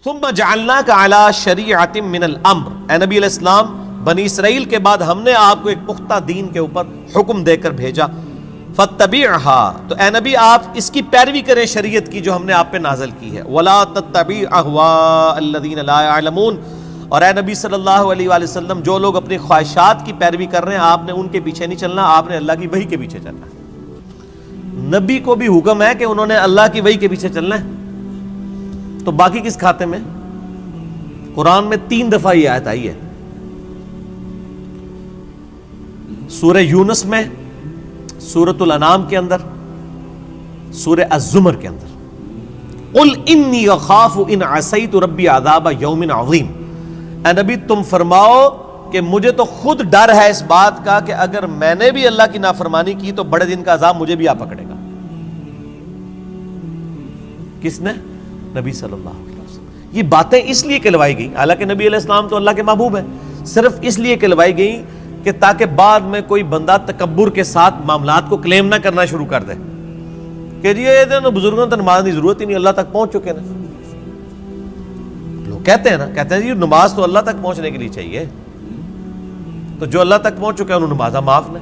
ثم جعلناک علی شریعۃ من الامر، اے نبی علیہ السلام بنی اسرائیل کے بعد ہم نے آپ کو ایک پختہ دین کے اوپر حکم دے کر بھیجا، فاتبعها، تو اے نبی آپ اس کی پیروی کریں شریعت کی جو ہم نے آپ پہ نازل کی ہے، ولا تتبع اهواء الذین لا يعلمون، اور اے نبی صلی اللہ علیہ وآلہ وسلم جو لوگ اپنی خواہشات کی پیروی کر رہے ہیں آپ نے ان کے پیچھے نہیں چلنا، آپ نے اللہ کی وحی کے پیچھے چلنا ہے۔ نبی کو بھی حکم ہے کہ انہوں نے اللہ کی وحی کے پیچھے چلنا ہے، تو باقی کس کھاتے میں؟ قرآن میں 3 دفعہ یہ آیت آئی ہے، سورہ یونس میں، سورۃ الانعام کے اندر، سورہ الزمر کے اندر۔ قل انی اخاف ان عصیت ربی عذاب یوم عظیم، اے نبی تم فرماؤ کہ مجھے تو خود ڈر ہے اس بات کا کہ اگر میں نے بھی اللہ کی نافرمانی کی تو بڑے دن کا عذاب مجھے بھی آ پکڑے گا۔ کس نے؟ نبی صلی اللہ علیہ وسلم۔ یہ باتیں اس لیے کہلوائی گئی، حالانکہ نبی علیہ السلام تو اللہ کے محبوب ہیں، صرف اس لیے کہلوائی گئی کہ تاکہ بعد میں کوئی بندہ تکبر کے ساتھ معاملات کو کلیم نہ کرنا شروع کر دے کہ جی یہ بزرگوں تو نماز کی ضرورت ہی نہیں، اللہ تک پہنچ چکے نا۔ لوگ کہتے ہیں نا، کہتے ہیں جی نماز تو اللہ تک پہنچنے کے لیے چاہیے، تو جو اللہ تک پہنچ چکے ہیں انہوں نمازہ معاف نہ۔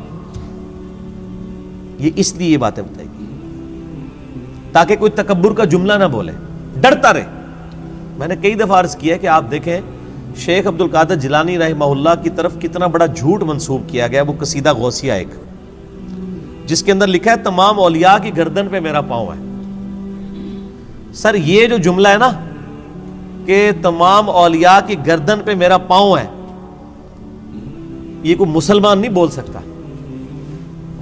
یہ اس لیے یہ باتیں بتائی گئی تاکہ کوئی تکبر کا جملہ نہ بولے، ڈرتا رہے۔ میں نے کئی دفعہ عرض کیا کہ آپ دیکھیں شیخ عبد القادر جیلانی رحمہ اللہ کی طرف کتنا بڑا جھوٹ منسوب کیا گیا، وہ قصیدہ غوثیہ ایک، جس کے اندر لکھا ہے تمام اولیاء کی گردن پہ میرا پاؤں ہے۔ سر یہ جو جملہ ہے نا کہ تمام اولیاء کی گردن پہ میرا پاؤں ہے، یہ کوئی مسلمان نہیں بول سکتا،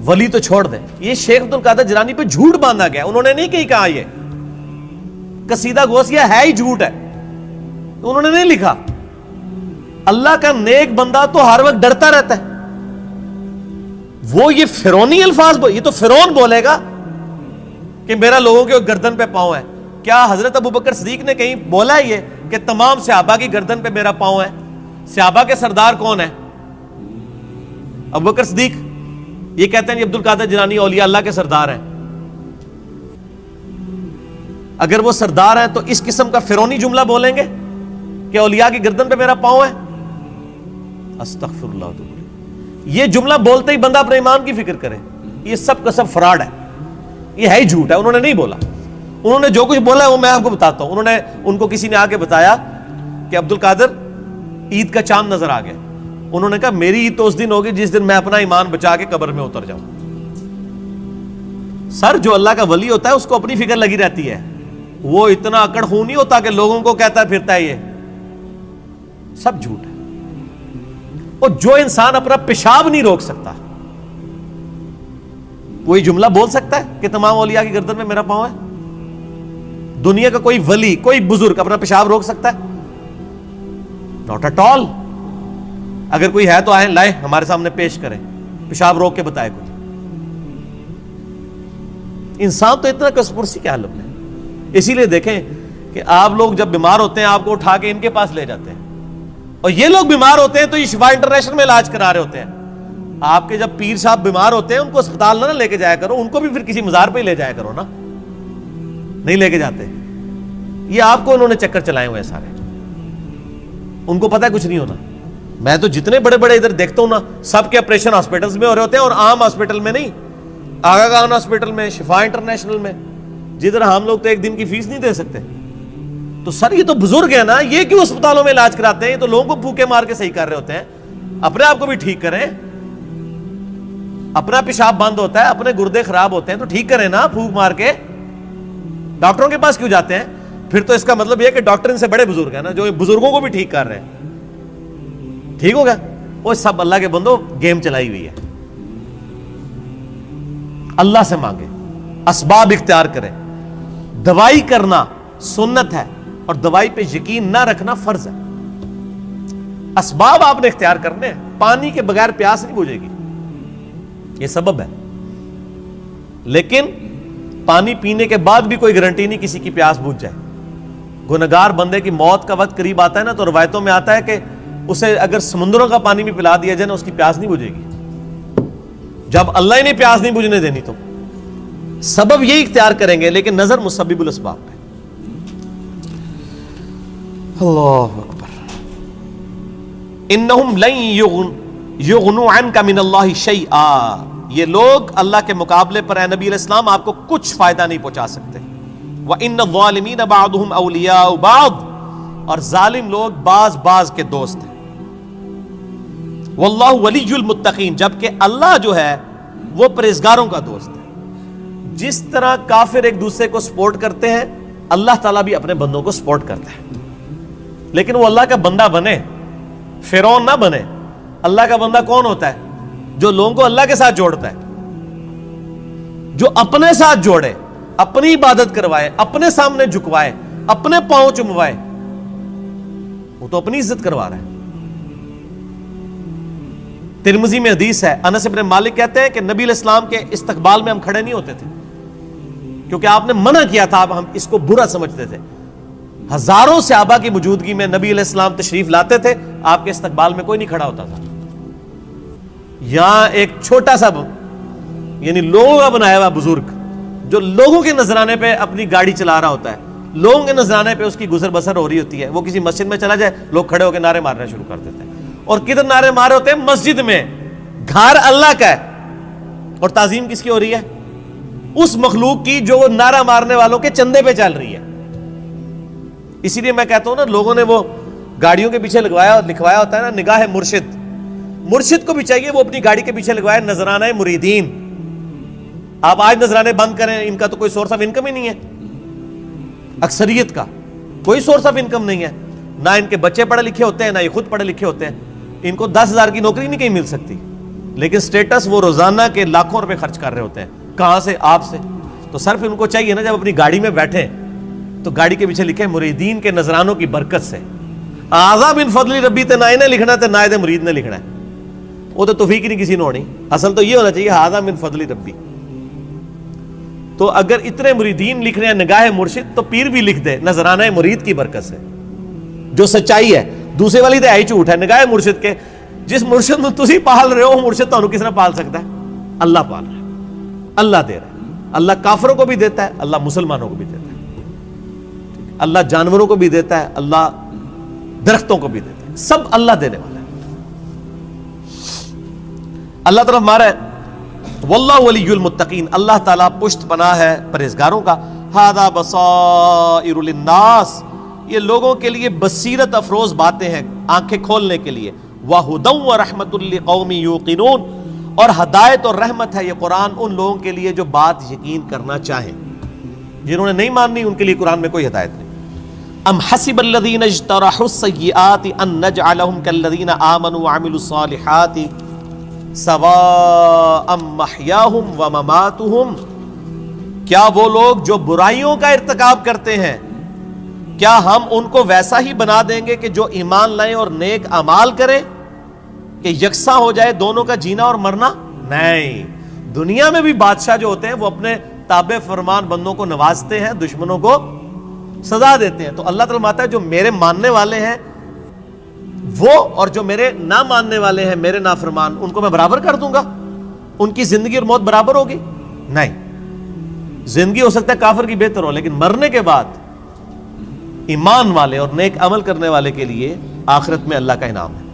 ولی تو چھوڑ دیں، یہ شیخ عبد القادر جیلانی پہ جھوٹ باندھا گیا، انہوں نے نہیں کہیں کہا، یہ قصیدہ غوثیہ ہے ہی جھوٹ ہے، انہوں نے نہیں لکھا۔ اللہ کا نیک بندہ تو ہر وقت ڈرتا رہتا ہے، وہ یہ فرعونی الفاظ یہ تو فرعون بولے گا کہ میرا لوگوں کے گردن پہ پاؤں ہے۔ کیا حضرت ابوبکر صدیق نے کہیں بولا ہے یہ کہ تمام صحابہ کی گردن پہ میرا پاؤں ہے؟ صحابہ کے سردار کون ہے؟ ابوبکر صدیق۔ یہ کہتے ہیں عبد القادر جیلانی اولیاء اللہ کے سردار ہیں۔ اگر وہ سردار ہیں تو اس قسم کا فرعونی جملہ بولیں گے کہ اولیاء کی گردن پہ میرا پاؤں ہے؟ استغفر اللہ۔ یہ جملہ بولتے ہی بندہ اپنے ایمان کی فکر کرے، یہ سب کا سب فراڈ ہے، یہ ہے ہی جھوٹ ہے، انہوں نے نہیں بولا۔ انہوں نے جو کچھ بولا ہے وہ میں آپ کو بتاتا ہوں۔ ان کو کسی نے آ کے بتایا کہ عبد القادر عید کا چاند نظر آ گیا، انہوں نے کہا میری عید تو اس دن ہوگی جس دن میں اپنا ایمان بچا کے قبر میں اتر جاؤں۔ سر جو اللہ کا ولی ہوتا ہے اس کو اپنی فکر لگی رہتی ہے، وہ اتنا اکڑ خون نہیں ہوتا کہ لوگوں کو کہتا پھرتا ہے، یہ سب جھوٹ ہے۔ اور جو انسان اپنا پیشاب نہیں روک سکتا کوئی جملہ بول سکتا ہے کہ تمام اولیاء کی گردن میں میرا پاؤں ہے؟ دنیا کا کوئی ولی، کوئی بزرگ اپنا پیشاب روک سکتا ہے؟ Not at all. اگر کوئی ہے تو آئیں، لائیں، ہمارے سامنے پیش کریں، پیشاب روک کے بتائے کچھ۔ انسان تو اتنا کسپرسی کیا حالت ہے۔ اسی لیے دیکھیں کہ آپ لوگ جب بیمار ہوتے ہیں آپ کو اٹھا کے ان کے پاس لے جاتے ہیں، اور یہ لوگ بیمار ہوتے ہیں تو یہ شفا انٹرنیشنل میں علاج کرا رہے ہوتے ہیں۔ آپ کے جب پیر صاحب بیمار ہوتے ہیں ان کو اسپتال نہ لے کے جایا کرو، ان کو بھی پھر کسی مزار پہ ہی لے جایا کرو نا، نہیں لے کے جاتے۔ یہ آپ کو انہوں نے چکر چلائے ہوئے سارے، ان کو پتہ ہے کچھ نہیں ہونا۔ میں تو جتنے بڑے بڑے ادھر دیکھتا ہوں نا، سب کے آپریشن ہاسپٹلس میں ہو رہے ہوتے ہیں، اور عام ہاسپٹل میں نہیں، آغا خان ہاسپٹل میں، شفا انٹرنیشنل میں، جدھر ہم لوگ تو ایک دن کی فیس نہیں دے سکتے۔ تو سر یہ تو بزرگ ہیں نا، یہ کیوں اسپتالوں میں علاج کراتے ہیں؟ یہ تو لوگوں کو پھوکے مار کے صحیح کر رہے ہوتے ہیں، اپنے آپ کو بھی ٹھیک کریں۔ اپنا پیشاب بند ہوتا ہے، اپنے گردے خراب ہوتے ہیں تو ٹھیک کریں نا پھوک مار کے۔ ڈاکٹروں کے پاس کیوں جاتے ہیں؟ پھر تو اس کا مطلب یہ کہ ڈاکٹر ان سے بڑے بزرگ ہیں نا، جو بزرگوں کو بھی ٹھیک کر رہے ہیں۔ ٹھیک ہوگا؟ وہ سب اللہ کے بندو گیم چلائی ہوئی ہے۔ اللہ سے مانگے، اسباب اختیار کریں۔ دوائی کرنا سنت ہے اور دوائی پہ یقین نہ رکھنا فرض ہے۔ اسباب آپ نے اختیار کرنے ہیں۔ پانی کے بغیر پیاس نہیں بجھے گی، یہ سبب ہے، لیکن پانی پینے کے بعد بھی کوئی گارنٹی نہیں کسی کی پیاس بجھ جائے۔ گنہگار بندے کی موت کا وقت قریب آتا ہے نا، تو روایتوں میں آتا ہے کہ اسے اگر سمندروں کا پانی بھی پلا دیا جائے نا، اس کی پیاس نہیں بجھے گی۔ جب اللہ ہی نے پیاس نہیں بجھنے دینی تو سبب یہی اختیار کریں گے، لیکن نظر مسبب الاسباب پہ۔ اللہ اکبر. انہم لن یغنوا عنک من اللہ شیئا، یہ لوگ اللہ کے مقابلے پر اے نبی علیہ السلام آپ کو کچھ فائدہ نہیں پہنچا سکتے. وَإِنَّ الظَّالِمِينَ بَعْضُهُمْ أَوْلِيَاءُ بَعْضٍ، اور ظالم لوگ بعض کے دوست ہیں. وَاللَّهُ وَلِيُّ الْمُتَّقِينَ، جبکہ اللہ جو ہے وہ پرہیزگاروں کا دوست ہے. جس طرح کافر ایک دوسرے کو سپورٹ کرتے ہیں، اللہ تعالیٰ بھی اپنے بندوں کو سپورٹ کرتا ہے. لیکن وہ اللہ کا بندہ بنے، فرعون نہ بنے. اللہ کا بندہ کون ہوتا ہے؟ جو لوگوں کو اللہ کے ساتھ جوڑتا ہے، جو اپنے ساتھ جوڑے، اپنی عبادت کروائے، اپنے سامنے جھکوائے، اپنے پاؤں چموائے. وہ تو اپنی عزت کروا رہا ہے. ترمذی میں حدیث ہے، انس بن مالک کہتے ہیں کہ نبی علیہ السلام کے استقبال میں ہم کھڑے نہیں ہوتے تھے، کیونکہ آپ نے منع کیا تھا. اب ہم اس کو برا سمجھتے تھے. ہزاروں صحابہ کی موجودگی میں نبی علیہ السلام تشریف لاتے تھے، آپ کے استقبال میں کوئی نہیں کھڑا ہوتا تھا. یہاں ایک چھوٹا سا یعنی لوگوں کا بنایا ہوا بزرگ جو لوگوں کے نذرانے پہ اپنی گاڑی چلا رہا ہوتا ہے، لوگوں کے نذرانے پہ اس کی گزر بسر ہو رہی ہوتی ہے، وہ کسی مسجد میں چلا جائے، لوگ کھڑے ہو کے نعرے مارنا شروع کر دیتے ہیں. اور کدھر نعرے مارے ہوتے ہیں؟ مسجد میں. گھر اللہ کا ہے اور تعظیم کس کی ہو رہی ہے؟ اس مخلوق کی جو وہ نعرہ مارنے والوں کے چندے پہ چل رہی ہے. اسی لیے میں کہتا ہوں نا، لوگوں نے وہ گاڑیوں کے پیچھے لکھوایا ہوتا ہے نا، نگاہ مرشد. مرشد کو بھی چاہیے وہ اپنی گاڑی کے پیچھے لگوائے نذرانہ مریدین. آپ آج نذرانے بند کریں، ان کا تو کوئی سورس آف انکم ہی نہیں ہے. اکثریت کا کوئی سورس آف انکم نہیں ہے. نہ ان کے بچے پڑھے لکھے ہوتے ہیں، نہ یہ خود پڑھے لکھے ہوتے ہیں. ان کو 10,000 کی نوکری نہیں کہیں مل سکتی، لیکن سٹیٹس وہ روزانہ کے لاکھوں روپے خرچ کر رہے ہوتے ہیں. کہاں سے؟ آپ سے. تو صرف ان کو چاہیے نا، جب اپنی گاڑی میں بیٹھے تو گاڑی کے پیچھے لکھے مریدین کے نذرانوں کی برکت سے. آزا من فضل ربی تے نہ نے لکھنا تے نہ دے مرید نے لکھنا ہے. وہ تو توفیق نہیں کسی نے ہونی. اصل تو یہ ہونا چاہیے آزا من فضل ربی. تو اگر اتنے مریدین لکھ رہے ہیں نگاہ مرشد، تو پیر بھی لکھ دے نذرانہ مرید کی برکت سے، جو سچائی ہے. دوسرے والی تو ہے ہی جھوٹ ہے. نگاہ مرشد کے جس مرشد میں تسی پال رہے ہو، مرشد تو کس نے پال سکتا ہے؟ اللہ پال رہا ہے، اللہ دے رہا ہے. اللہ کافروں کو بھی دیتا ہے، اللہ مسلمانوں کو بھی دیتا ہے. اللہ جانوروں کو بھی دیتا ہے، اللہ درختوں کو بھی دیتا ہے. سب اللہ دینے والا ہے. اللہ طرف مارا ہے واللہ ولی المتقین، اللہ تعالیٰ پشت پناہ ہے پرہیزگاروں کا. ھذا بصائر للناس، یہ لوگوں کے لیے بصیرت افروز باتیں ہیں، آنکھیں کھولنے کے لیے. وَھدًى وَرَحْمَةٌ لِقَوْمٍ يُوقِنُونَ، اور ہدایت اور رحمت ہے یہ قرآن ان لوگوں کے لیے جو بات یقین کرنا چاہیں. جنہوں نے نہیں ماننی ان کے لیے قرآن میں کوئی ہدایت نہیں. ام حسب الذین اجترحوا السیئات ان نجعلهم كالذین آمنوا وعملوا الصالحات سواء محیاہم ومماتہم، کیا وہ لوگ جو برائیوں کا ارتکاب کرتے ہیں، کیا ہم ان کو ویسا ہی بنا دیں گے کہ جو ایمان لائیں اور نیک اعمال کریں، کہ یکساں ہو جائے دونوں کا جینا اور مرنا؟ نہیں. دنیا میں بھی بادشاہ جو ہوتے ہیں وہ اپنے تابع فرمان بندوں کو نوازتے ہیں، دشمنوں کو سزا دیتے ہیں. تو اللہ تعالیٰ ماتا ہے جو میرے ماننے والے ہیں وہ اور جو میرے نہ ماننے والے ہیں میرے نافرمان، ان کو میں برابر کر دوں گا؟ ان کی زندگی اور موت برابر ہوگی؟ نہیں. زندگی ہو سکتا ہے کافر کی بہتر ہو، لیکن مرنے کے بعد ایمان والے اور نیک عمل کرنے والے کے لیے آخرت میں اللہ کا انعام ہے.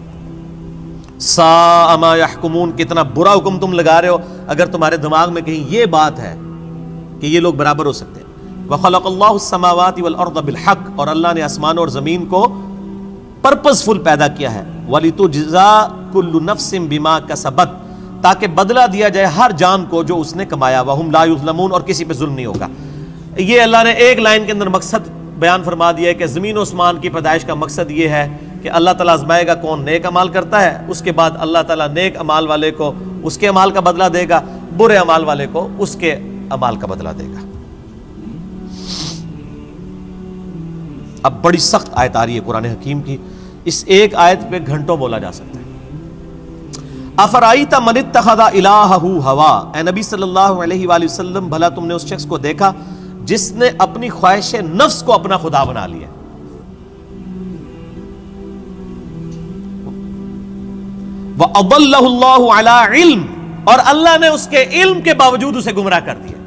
ساء ما یحکمون، کتنا برا حکم تم لگا رہے ہو اگر تمہارے دماغ میں کہیں یہ بات ہے کہ یہ لوگ برابر ہو سکتے ہیں. وَخَلَقَ اللَّهُ السَّمَاوَاتِ وَالْأَرْضَ بِالْحَقِّ، اور اللہ نے آسمان اور زمین کو پرپز فل پیدا کیا ہے. وَلِتُجْزَىٰ كُلُّ نَفْسٍ بِمَا كَسَبَتْ، تاکہ بدلہ دیا جائے ہر جان کو جو اس نے کمایا. وَهُمْ لَا يُظْلَمُونَ، اور کسی پہ ظلم نہیں ہوگا. یہ اللہ نے ایک لائن کے اندر مقصد بیان فرما دیا ہے کہ زمین و آسمان کی پیدائش کا مقصد یہ ہے کہ اللہ تعالیٰ آزمائے گا کون نیک عمال کرتا ہے، اس کے بعد اللہ تعالیٰ نیک عمال والے کو اس کے عمال کا بدلہ دے گا، برے عمال والے کو اس کے عمال کا بدلہ دے گا. اب بڑی سخت آیت آ رہی ہے قرآن حکیم کی، اس ایک آیت پہ گھنٹوں بولا جا سکتا ہے. افرائیت من اتخذ الہہ ہوا، اے نبی صلی اللہ علیہ وآلہ وسلم بھلا تم نے اس شخص کو دیکھا جس نے اپنی خواہش نفس کو اپنا خدا بنا لیا. وَأَضَلَّهُ اللَّهُ عَلَىٰ عِلْمٍ، اور اللہ نے اس کے علم کے باوجود اسے گمراہ کر دیا.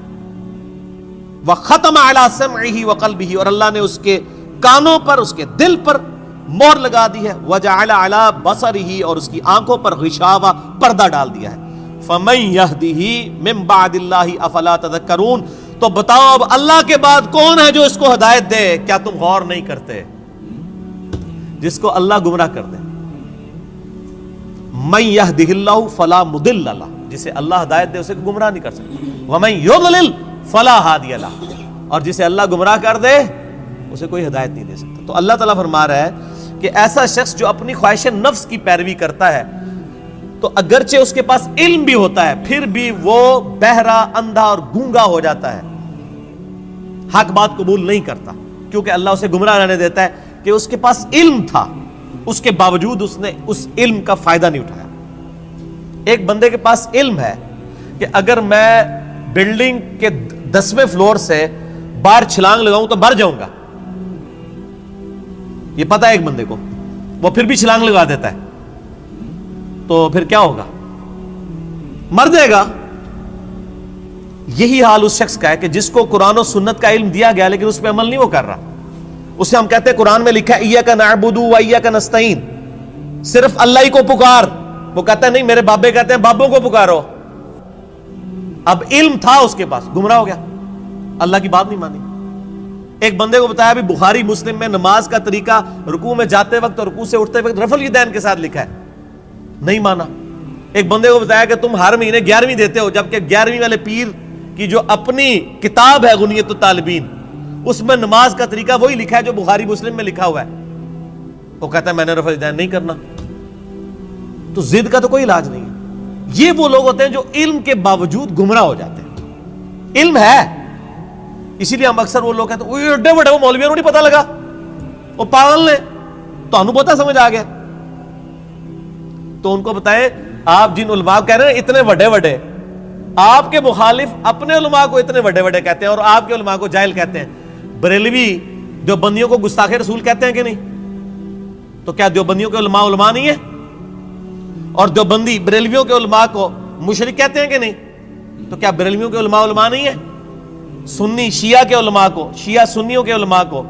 وَخَتَمَ عَلَىٰ سَمْعِهِ وَقَلْبِهِ، اور اللہ نے اس کے کانوں پر اس کے دل پر مہر لگا دی ہے، وجعل علی بصرہ اور اس کی آنکھوں پر غشاوہ پردہ ڈال دیا ہے۔ فمن یہدہ من بعد اللہ افلا تذکرون، تو بتاؤ اب اللہ کے بعد کون ہے جو اس کو ہدایت دے؟ کیا تم غور نہیں کرتے؟ جس کو اللہ گمراہ کر دے، من یہدہ اللہ فلا مضل لہ، جسے اللہ ہدایت دے اسے گمراہ نہیں کر سکتا، ومن یضلل فلا ہادی لہ، اور جسے اللہ گمراہ کر دے اسے کوئی ہدایت نہیں دے سکتا۔ تو اللہ تعالیٰ فرما رہا ہے کہ ایسا شخص جو اپنی خواہش نفس کی پیروی کرتا ہے، تو اگرچہ اس کے پاس علم بھی ہوتا ہے پھر بھی وہ بہرا، اندھا اور گونگا ہو جاتا ہے، حق بات قبول نہیں کرتا، کیونکہ اللہ اسے گمراہ رہنے دیتا ہے کہ اس کے پاس علم تھا، اس کے باوجود اس نے اس علم کا فائدہ نہیں اٹھایا۔ ایک بندے کے پاس علم ہے کہ اگر میں بلڈنگ کے 10ویں فلور سے باہر چھلانگ لگاؤں تو مر جاؤں گا، یہ پتا ہے ایک بندے کو، وہ پھر بھی چھلانگ لگا دیتا ہے، تو پھر کیا ہوگا؟ مر جائے گا۔ یہی حال اس شخص کا ہے کہ جس کو قرآن و سنت کا علم دیا گیا لیکن اس پہ عمل نہیں وہ کر رہا، اسے ہم کہتے ہیں قرآن میں لکھا ہے ایاک نعبد و ایاک نستعین، صرف اللہ ہی کو پکار، وہ کہتا ہے نہیں، میرے بابے کہتے ہیں بابوں کو پکارو۔ اب علم تھا اس کے پاس، گمراہ ہو گیا، اللہ کی بات نہیں مانی۔ ایک بندے کو بتایا بھی بخاری مسلم میں نماز کا طریقہ رکوع میں جاتے وقت اور رکوع سے اٹھتے وقت رفع الیدین کے ساتھ لکھا ہے، نہیں مانا۔ ایک بندے کو بتایا کہ تم ہر مہینے 11ویں دیتے ہو، جبکہ 11ویں والے پیر کی جو اپنی کتاب ہے غنیت الطالبین، اس میں نماز کا طریقہ وہی لکھا ہے جو بخاری مسلم میں لکھا ہوا ہے، وہ کہتا ہے میں نے رفع الیدین نہیں کرنا۔ تو ضد کا تو کوئی علاج نہیں ہے۔ یہ وہ لوگ ہوتے ہیں جو علم کے باوجود گمراہ ہو جاتے ہیں۔ علم ہے، اسی لیے ہم اکثر وہ لوگ کہتے ہیں وہ ایڈے بڑے وہ مولویوں کو نہیں پتہ لگا، وہ پاگل نے، تو ہمیں پتہ سمجھ آ گیا۔ تو ان کو بتائیں، آپ جن علماء کہہ رہے ہیں اتنے بڑے بڑے، آپ کے مخالف اپنے علماء کو اتنے بڑے بڑے کہتے ہیں اور آپ کے علماء کو جاہل کہتے ہیں۔ بریلوی دیوبندیوں کو گستاخ رسول کہتے ہیں کہ نہیں؟ تو کیا دیوبندیوں کے علماء علماء نہیں ہیں؟ اور دیوبندی بریلویوں کے علماء کو مشرک کہتے ہیں کہ نہیں؟ تو کیا بریلویوں کے علماء علماء نہیں ہیں؟ سنی شیعہ کے علماء کو، شیعہ سنیوں کے علماء کو،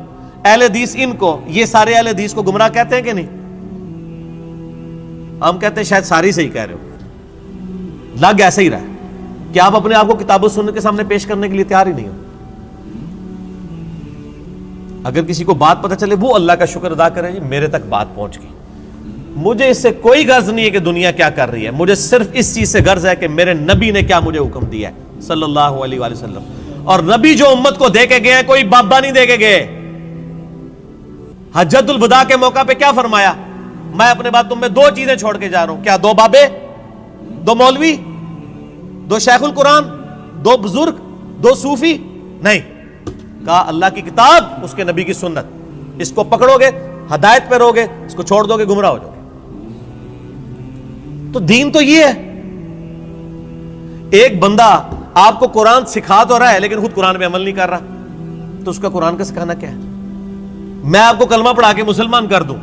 اہل حدیث ان کو، یہ سارے اہل حدیث کو گمراہ کہتے ہیں کہ نہیں؟ ہم کہتے ہیں شاید ساری صحیح کہہ رہے ہو، لگ ایسا ہی رہا ہے کہ آپ اپنے آپ کو کتاب و سنت کے سامنے پیش کرنے کے لیے تیار ہی نہیں ہو۔ اگر کسی کو بات پتہ چلے وہ اللہ کا شکر ادا کرے، جی میرے تک بات پہنچ گئی، مجھے اس سے کوئی غرض نہیں ہے کہ دنیا کیا کر رہی ہے، مجھے صرف اس چیز سے غرض ہے کہ میرے نبی نے کیا مجھے حکم دیا ہے صلی اللہ علیہ وآلہ وسلم۔ اور نبی جو امت کو دے کے گئے ہیں کوئی بابا نہیں دے کے گئے۔ حجۃ الوداع کے موقع پہ کیا فرمایا؟ میں اپنے بعد تم میں 2 چیزیں چھوڑ کے جا رہا ہوں، کیا 2 بابے، 2 مولوی، 2 شیخ القرآن، 2 بزرگ، 2 صوفی؟ نہیں، کہا اللہ کی کتاب، اس کے نبی کی سنت، اس کو پکڑو گے ہدایت پہ رہو گے، اس کو چھوڑ دو گے گمراہ ہو جاؤ گے۔ تو دین تو یہ ہے۔ ایک بندہ آپ کو قرآن سکھا تو رہا ہے لیکن خود قرآن پہ عمل نہیں کر رہا، تو اس کا قرآن کا سکھانا کیا ہے؟ میں آپ کو کلمہ پڑھا کے مسلمان کر دوں،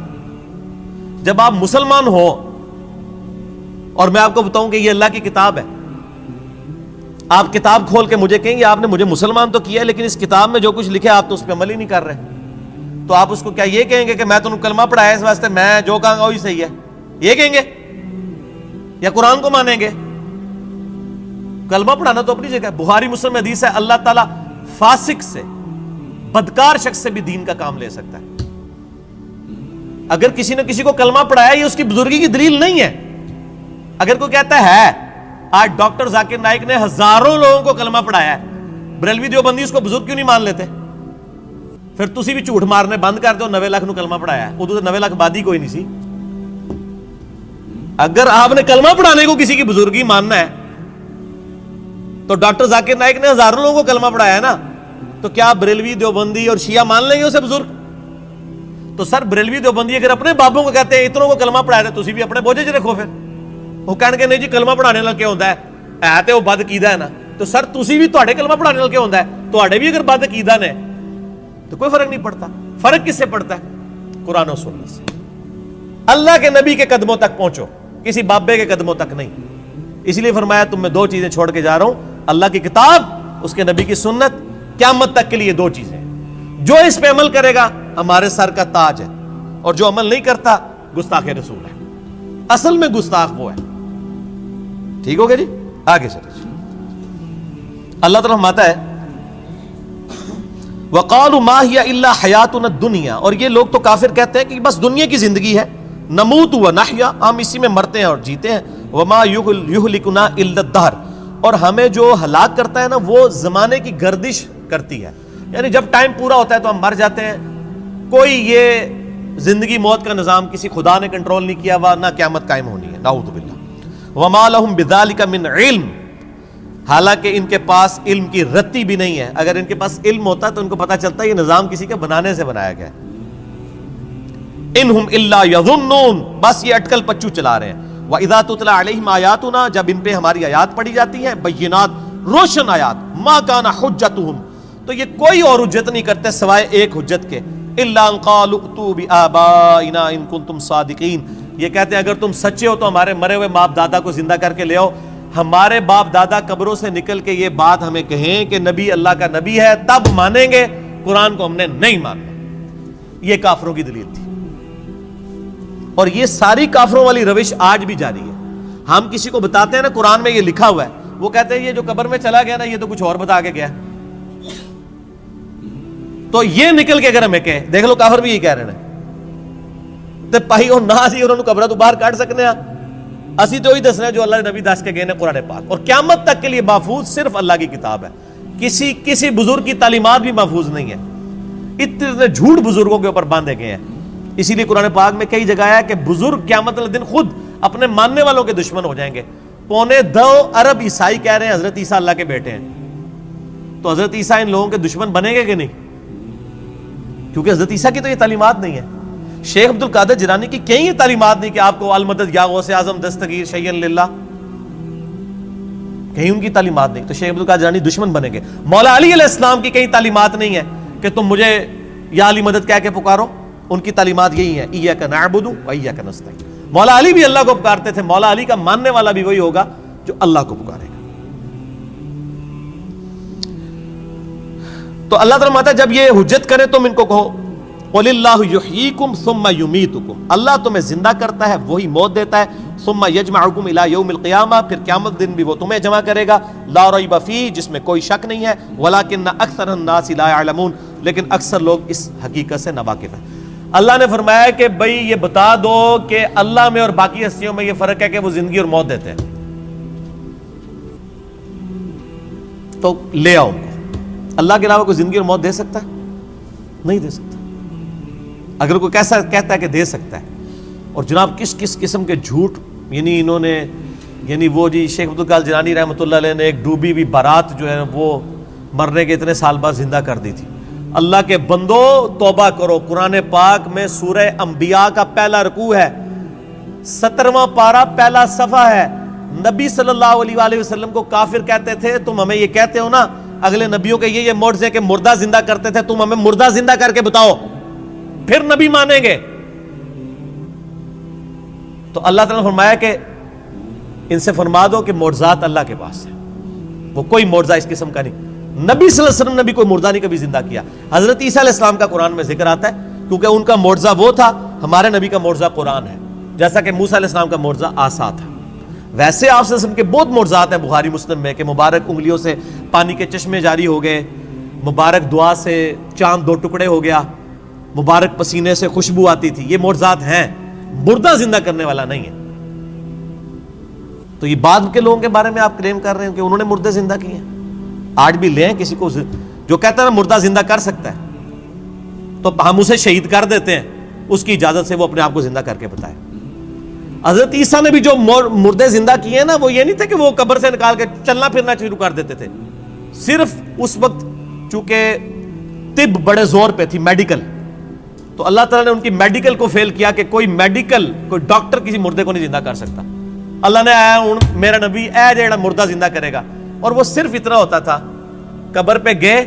جب آپ مسلمان ہو اور میں آپ کو بتاؤں کہ یہ اللہ کی کتاب ہے، آپ کتاب کھول کے مجھے کہیں گے آپ نے مجھے مسلمان تو کیا ہے لیکن اس کتاب میں جو کچھ لکھا آپ تو اس پہ عمل ہی نہیں کر رہے، تو آپ اس کو کیا یہ کہیں گے کہ میں تو کلمہ پڑھایا اس واسطے میں جو کہوں گا وہی صحیح ہے، یہ کہیں گے یا قرآن کو مانیں گے؟ کلمہ پڑھانا تو اپنی جگہ ہے، بخاری مسلم حدیث ہے اللہ تعالیٰ فاسق سے، بدکار شخص سے بھی دین کا کام لے سکتا ہے۔ اگر کسی نے کسی کو کلمہ پڑھایا یہ اس کی بزرگی کی دلیل نہیں ہے۔ اگر کوئی کہتا ہے آج ڈاکٹر ذاکر نائک نے ہزاروں لوگوں کو کلمہ پڑھایا ہے، بریلوی دیوبندی اس کو بزرگ کیوں نہیں مان لیتے؟ پھر تسی بھی جھوٹ مارنے بند کر دو، 90 لاکھ نو کلمہ پڑھایا ہے، ادو تو 90 لاکھ بادی کوئی نہیں سی۔ اگر آپ نے کلمہ پڑھانے کو کسی کی بزرگی ماننا ہے تو ڈاکٹر ذاکر نائک نے ہزاروں لوگوں کو کلمہ پڑھایا ہے نا، تو کیا بریلوی دیوبندی اور شیعہ مان لیں گے اسے بزرگ؟ تو سر بریلوی دیوبندی اگر اپنے بابوں کو کہتے ہیں اتنوں کو کلمہ پڑھایا تو تسی بھی اپنے بوجھے چ رکھو، پھر وہ کہنے کے نہیں جی کلمہ پڑھانے والا کیا ہوتا ہے تے وہ بد عقیدہ ہے نا، تو سر تسی بھی تواڈے کلمہ پڑھانے والا کیا ہوتا ہے، تواڈے بھی اگر بد عقیدہ نے تو کوئی فرق نہیں پڑتا۔ فرق کس سے پڑتا ہے؟ قرآن و سنت سے۔ اللہ کے نبی کے قدموں تک پہنچو، کسی بابے کے قدموں تک نہیں۔ اس لیے فرمایا تم میں 2 چیزیں چھوڑ کے جا رہا ہوں، اللہ کی کتاب، اس کے نبی کی سنت، قیامت تک کے لیے 2 چیزیں، جو اس پہ عمل کرے گا ہمارے سر کا تاج ہے، اور جو عمل نہیں کرتا گستاخ رسول ہے، اصل میں گستاخ وہ ہے۔ ٹھیک ہو گیا جی، آگے چلیں۔ اللہ تعالیٰ فرماتا ہے وَقَالُوا مَا هِيَ إِلَّا حَيَاتُنَا الدُّنْيَا، اور یہ لوگ تو کافر کہتے ہیں کہ بس دنیا کی زندگی ہے، نموت وَنَحْيَا، ہم اسی میں مرتے ہیں اور جیتے ہیں، وَمَا يُهْلِكُنَا إِلَّا الدَّهْرُ، اور ہمیں جو ہلاک کرتا ہے نا وہ زمانے کی گردش کرتی ہے، یعنی جب ٹائم پورا ہوتا ہے تو ہم مر جاتے ہیں، کوئی یہ زندگی موت کا نظام کسی خدا نے کنٹرول نہیں کیا ہوا، نہ قیامت قائم ہونی ہے، نعوذ باللہ۔ وَمَا لَهُم بِذَلِكَ مِنْ عِلْمٍ، حالانکہ ان کے پاس علم کی رتی بھی نہیں ہے، اگر ان کے پاس علم ہوتا تو ان کو پتا چلتا یہ نظام کسی کے بنانے سے بنایا گیا ہے۔ اِنْهُمْ إِلَّا يَظُنُّونَ، بس یہ اٹکل پچو چلا رہے ہیں۔ وَإِذَا تُتْلَىٰ عَلَيْهِمْ آيَاتُنَا، جب ان پہ ہماری آیات پڑھی جاتی ہیں، بینات، روشن آیات، مَا كَانَ حُجَّتُهُمْ، تو یہ کوئی اور حجت نہیں کرتے سوائے ایک حجت کے، إِلَّا أَن قَالُوا ائْتُوا بِآبَائِنَا إِن كُنتُمْ صَادِقِينَ، یہ کہتے ہیں اگر تم سچے ہو تو ہمارے مرے ہوئے باپ دادا کو زندہ کر کے لے آؤ، ہمارے باپ دادا قبروں سے نکل کے یہ بات ہمیں کہیں کہ نبی اللہ کا نبی ہے، تب مانیں گے، قرآن کو ہم نے نہیں ماننا۔ یہ کافروں کی دلیل تھی، اور یہ ساری کافروں والی روش آج بھی جاری ہے۔ ہم کسی کو بتاتے ہیں نا قرآن میں یہ لکھا ہوا ہے، وہ کہتے ہیں یہ جو قبر میں چلا گیا نا یہ تو کچھ اور بتا کے گیا، تو یہ نکل کے اگر ہمیں کہے، دیکھ لو کافر بھی یہی کہہ رہے ہیں تے پائی اور نہ سی انہوں نے قبرہ تو باہر کاٹ سکنے ہیں، اسی تو ہی دسنا ہے جو اللہ نبی دس کے گئے نے قرآن پاک، اور قیامت تک کے لیے محفوظ صرف اللہ کی کتاب ہے، کسی بزرگ کی تعلیمات بھی محفوظ نہیں ہے، اتنے جھوٹ بزرگوں کے اوپر باندھے گئے ہیں۔ اسی لیے قرآن پاک میں کئی جگہ ہے کہ بزرگ قیامت والے دن خود اپنے ماننے والوں کے دشمن ہو جائیں گے۔ 2.25 ارب عیسائی کہہ رہے ہیں حضرت عیسیٰ اللہ کے بیٹے ہیں، تو حضرت عیسیٰ ان لوگوں کے دشمن بنیں گے کہ نہیں؟ کیونکہ حضرت عیسیٰ کی تو یہ تعلیمات نہیں ہے۔ شیخ عبد القادر جیلانی کی کہیں یہ تعلیمات نہیں کہ آپ کو المدد یا غوث اعظم دستگیر شیئن للہ، کہیں ان کی تعلیمات نہیں، تو شیخ عبد القادر جیلانی دشمن بنیں گے۔ مولا علی علیہ السلام کی کہیں تعلیمات نہیں ہے کہ تم مجھے یا علی مدد کہہ کے پکارو، ان کی تعلیمات یہی ہے ایاک نعبد و ایاک نستعین۔ مولا علی بھی اللہ کو پکارتے تھے، مولا علی کا ماننے والا بھی وہی ہوگا جو اللہ کو پکارے گا۔ تو اللہ تعالیٰ ہے جب یہ حجت کرے تم ان کو کہو قُلِ اللَّهُ يُحْيِيكُمْ ثُمَّ يُمِيتُكُمْ، اللہ تمہیں زندہ کرتا ہے وہی موت دیتا ہے، ثُمَّ يَجْمَعُكُمْ إِلَى يَوْمِ الْقِيَامَةِ، پھر قیامت دن بھی وہ تمہیں جمع کرے گا، لا ریب فیہ، جس میں کوئی شک نہیں ہے، وَلَٰكِنَّ أَكْثَرَ النَّاسِ لَا يَعْلَمُونَ، لیکن اکثر لوگ اس حقیقت سے ناواقف ہیں۔ اللہ نے فرمایا کہ بھئی یہ بتا دو کہ اللہ میں اور باقی ہستیوں میں یہ فرق ہے کہ وہ زندگی اور موت دیتے ہیں، تو لے آؤ ان کو۔ اللہ کے علاوہ کوئی زندگی اور موت دے سکتا ہے؟ نہیں دے سکتا۔ اگر کوئی کیسا کہتا ہے کہ دے سکتا ہے، اور جناب کس کس قسم کے جھوٹ، یعنی انہوں نے، یعنی وہ جی شیخ عبد القادر جیلانی رحمۃ اللہ علیہ نے ایک ڈوبی ہوئی بارات جو ہے وہ مرنے کے اتنے سال بعد زندہ کر دی تھی۔ اللہ کے بندو توبہ کرو، قرآن پاک میں سورہ انبیاء کا پہلا رکوع ہے، 17واں پارہ پہلا صفحہ ہے۔ نبی صلی اللہ علیہ وآلہ وسلم کو کافر کہتے تھے تم ہمیں یہ کہتے ہو نا اگلے نبیوں کے یہ معجزے کہ مردہ زندہ کرتے تھے، تم ہمیں مردہ زندہ کر کے بتاؤ پھر نبی مانیں گے۔ تو اللہ تعالیٰ نے فرمایا کہ ان سے فرما دو کہ معجزات اللہ کے پاس ہے، وہ کوئی معجزہ اس قسم کا نہیں، نبی صلی اللہ علیہ وسلم نے بھی کوئی مردہ نہیں کبھی زندہ کیا۔ حضرت عیسیٰ علیہ السلام کا قرآن میں ذکر آتا ہے کیونکہ ان کا معجزہ وہ تھا، ہمارے نبی کا معجزہ قرآن ہے، جیسا کہ موسیٰ علیہ السلام کا معجزہ عصا تھا۔ ویسے آپ صلی اللہ علیہ وسلم کے بہت معجزات ہیں بخاری مسلم میں کہ مبارک انگلیوں سے پانی کے چشمے جاری ہو گئے، مبارک دعا سے چاند 2 ٹکڑے ہو گیا، مبارک پسینے سے خوشبو آتی تھی، یہ معجزات ہیں، مردہ زندہ کرنے والا نہیں ہے۔ تو یہ بعد کے لوگوں کے بارے میں آپ کلیم کر رہے ہیں کہ انہوں نے مردے زندہ کیے ہیں؟ آج بھی لیں کسی کو جو کہتا ہے نا مردہ زندہ کر سکتا ہے تو ہم اسے شہید کر دیتے ہیں، اس کی اجازت سے وہ اپنے آپ کو زندہ کر کے بتائے۔ حضرت عیسیٰ نے بھی جو مردے زندہ کیے ہیں نا، وہ یہ نہیں تھے کہ وہ قبر سے نکال کے چلنا پھرنا شروع کر دیتے تھے، صرف اس وقت چونکہ طب بڑے زور پہ تھی، میڈیکل، تو اللہ تعالیٰ نے ان کی میڈیکل کو فیل کیا کہ کوئی ڈاکٹر کسی مردے کو نہیں زندہ کر سکتا۔ اللہ نے آیا ہوں میرا نبی اے جیڑا مردہ زندہ کرے گا، اور وہ صرف اتنا ہوتا تھا، قبر پہ گئے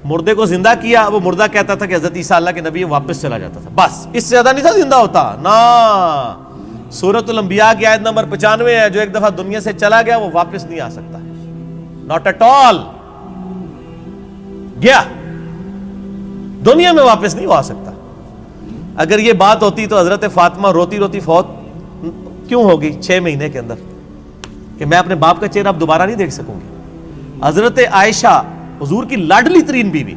مردے کو زندہ کیا، وہ مردہ کہتا تھا کہ حضرت عیسیٰ اللہ کے نبی، واپس چلا جاتا تھا، بس اس سے زیادہ نہیں تھا زندہ ہوتا نا۔ سورۃ الانبیاء کی آیت نمبر 95 ہے، جو ایک دفعہ دنیا سے چلا گیا وہ واپس نہیں آ سکتا، ناٹ ایٹ آل، گیا۔ دنیا میں واپس نہیں آ سکتا. اگر یہ بات ہوتی تو حضرت فاطمہ روتی روتی فوت کیوں ہوگی 6 مہینے کے اندر کہ میں اپنے باپ کا چہرہ اب دوبارہ نہیں دیکھ سکوں گی. حضرت عائشہ حضور کی لاڈلی ترین بیوی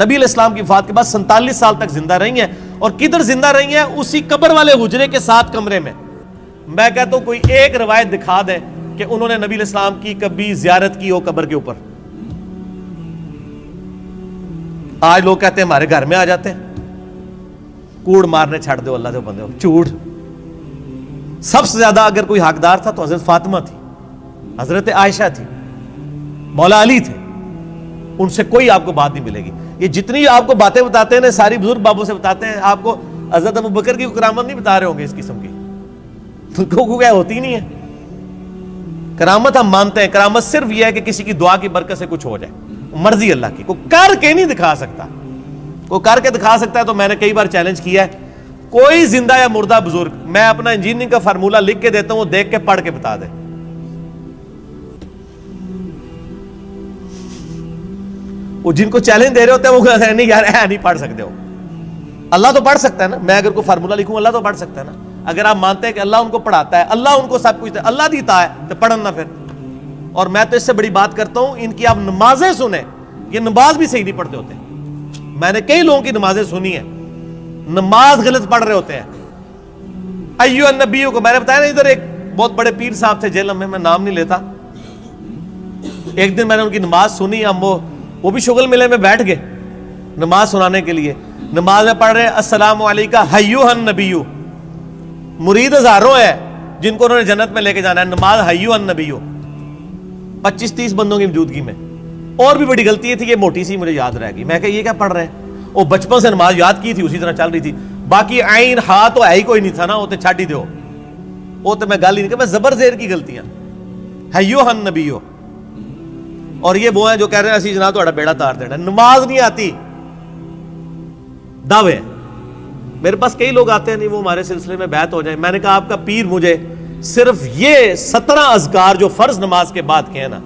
نبی علیہ السلام کی وفات کے بعد 47 سال تک زندہ رہی ہیں, اور کدھر زندہ رہی ہیں؟ اسی قبر والے حجرے کے 7 کمرے میں. میں کہتا ہوں کوئی ایک روایت دکھا دے کہ انہوں نے نبی علیہ السلام کی کبھی زیارت کی ہو قبر کے اوپر. آج لوگ کہتے ہیں ہمارے گھر میں آ جاتے ہیں, کوڑ مارنے چھڑ دو اللہ دے بندے ہو, چوڑ. سب سے زیادہ اگر کوئی حقدار تھا تو حضرت فاطمہ تھی, حضرت عائشہ تھی, مولا علی تھے. ان سے کوئی آپ کو بات نہیں ملے گی. یہ جتنی آپ کو باتیں بتاتے ہیں نا ساری بزرگ بابوں سے بتاتے ہیں, آپ کو حضرت ابوبکر کی کرامت نہیں بتا رہے ہوں گے اس قسم کی, تو کیا ہوتی نہیں ہے کرامت. ہم مانتے ہیں کرامت صرف یہ ہے کہ کسی کی دعا کی برکت سے کچھ ہو جائے, مرضی اللہ کی. کوئی کر کے نہیں دکھا سکتا, کوئی کر کے دکھا سکتا ہے تو میں نے کئی بار چیلنج کیا ہے, کوئی زندہ یا مردہ بزرگ میں اپنا انجینئرنگ کا فارمولہ لکھ کے دیتا ہوں, وہ دیکھ کے پڑھ کے بتا دے. وہ جن کو چیلنج دے رہے ہوتے ہیں وہ کہتے ہیں نہیں یار نہیں پڑھ سکتے ہو. اللہ تو پڑھ سکتا ہے نا, میں اگر کوئی فارمولہ لکھوں اللہ تو پڑھ سکتا ہے نا. اگر آپ مانتے ہیں کہ اللہ ان کو پڑھاتا ہے, اللہ ان کو سب کچھ اللہ دیتا ہے, تو پڑھن نہ پھر. اور میں تو اس سے بڑی بات کرتا ہوں, ان کی آپ نمازیں سنیں, یہ نماز بھی صحیح نہیں پڑھتے ہوتے. میں نے کئی لوگوں کی نمازیں سنی ہیں, نماز غلط پڑھ رہے ہوتے ہیں. ایو النبیوں کو میں نے بتایا نا, ادھر ایک بہت بڑے پیر صاحب تھے جیل میں نام نہیں لیتا. ایک دن میں نے ان کی نماز سنی, ہم وہ بھی شغل ملے میں بیٹھ گئے نماز سنانے کے لیے. نماز میں پڑھ رہے السلام علیکہ ایھا النبیو. مرید ہزاروں ہیں جن کو انہوں نے جنت میں لے کے جانا ہے, نماز ایھا النبیو 25-30 بندوں کی موجودگی میں. اور بھی بڑی غلطی تھی, یہ موٹی سی مجھے یاد رہ گئی. میں کہ یہ کیا پڑھ رہے ہیں؟ وہ بچپن سے نماز یاد کی تھی, اسی طرح چل رہی تھی. باقی عین ہا تو ہے ہی کوئی نہیں تھا نا, وہ تو چھڈ ہی دو, وہ تو میں گل ہی نہیں کہ میں زبر زیر کی غلطیاں. ایھا النبیو. اور یہ وہ ہیں جو کہہ رہے ہیں اسی جناب تہاڈا بیڑا تار دینا. نماز نہیں آتی, دعوے. میرے پاس کئی لوگ آتے ہیں نہیں وہ ہمارے سلسلے میں بیعت ہو جائیں. میں نے کہا آپ کا پیر مجھے صرف یہ 17 اذکار جو فرض نماز کے بعد کے ہیں نا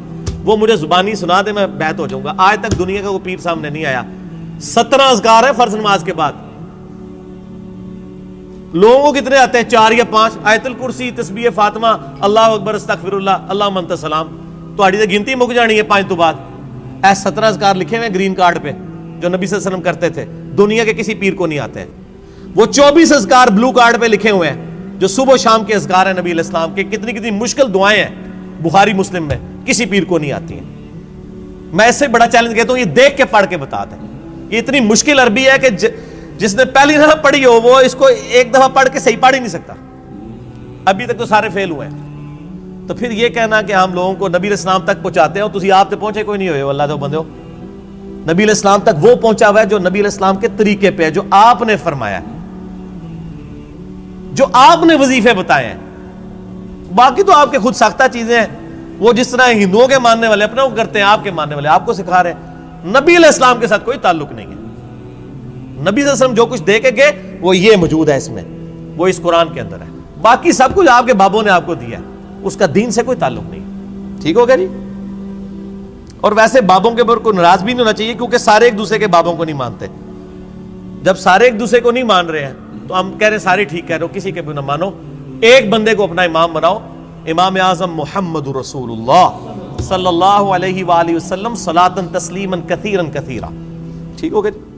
وہ مجھے زبانی سنا دے, میں بیعت ہو جاؤں گا. آج تک دنیا کا کوئی پیر سامنے نہیں آیا. 17 اذکار ہیں فرض نماز کے بعد. لوگوں کو کتنے آتے ہیں؟ 4 یا 5. آیت الکرسی, تسبیح فاطمہ, اللہ اکبر, استغفر اللہ, اللہم انت السلام. تہاڈی تے گنتی مک جانی ہے 5 تو بعد. اے 17 اذکار لکھے ہوئے گرین کارڈ پہ جو نبی صلی اللہ علیہ وسلم کرتے تھے, دنیا کے کسی پیر کو نہیں آتے. وہ 24 اذکار بلو کارڈ پہ لکھے ہوئے ہیں جو صبح و شام کے اذکار ہیں نبی علیہ السلام کے. کتنی کتنی مشکل دعائیں ہیں بخاری مسلم میں, کسی پیر کو نہیں آتی ہیں. میں اس سے بڑا چیلنج کہتا ہوں یہ دیکھ کے پڑھ کے بتا دیں. یہ اتنی مشکل عربی ہے کہ جس نے پہلی دفعہ پڑھی ہو وہ اس کو ایک دفعہ پڑھ کے صحیح پڑھ ہی نہیں سکتا. ابھی تک تو سارے فیل ہوئے ہیں. تو پھر یہ کہنا کہ ہم لوگوں کو نبی علیہ السلام تک پہنچاتے ہو, تسی آپ تک پہنچے کوئی نہیں ہوئے اللہ دے بندے ہو. نبی علیہ السلام تک وہ پہنچا ہوا ہے جو نبی علیہ السلام کے طریقے پہ ہے, جو آپ نے فرمایا ہے, جو آپ نے وظیفے بتائے ہیں. باقی تو آپ کے خود ساختہ چیزیں ہیں, وہ جس طرح ہندوؤں کے ماننے والے اپنے کو کرتے ہیں, آپ کے ماننے والے آپ کو سکھا رہے ہیں. نبی علیہ السلام کے ساتھ کوئی تعلق نہیں ہے. نبی صلی اللہ علیہ وسلم جو کچھ دے کے گئے وہ یہ موجود ہے اس میں, وہ اس قرآن کے اندر ہے. باقی سب کچھ آپ کے بابوں نے آپ کو دیا ہے, اس کا دین سے کوئی تعلق نہیں. ٹھیک ہو گیا جی. اور ویسے بابوں کے اوپر کوئی ناراض بھی نہیں ہونا چاہیے, کیونکہ سارے ایک دوسرے کے بابوں کو نہیں مانتے. جب سارے ایک دوسرے کو نہیں مان رہے ہیں تو ہم کہہ رہے ہیں سارے ٹھیک کہہ رہے ہو, کسی کے بھی نہ مانو, ایک بندے کو اپنا امام بناؤ. امام اعظم محمد رسول اللہ صلی اللہ علیہ وآلہ وسلم صلاۃ تسلیما کثیرا کثیرا. ٹھیک ہو گیا.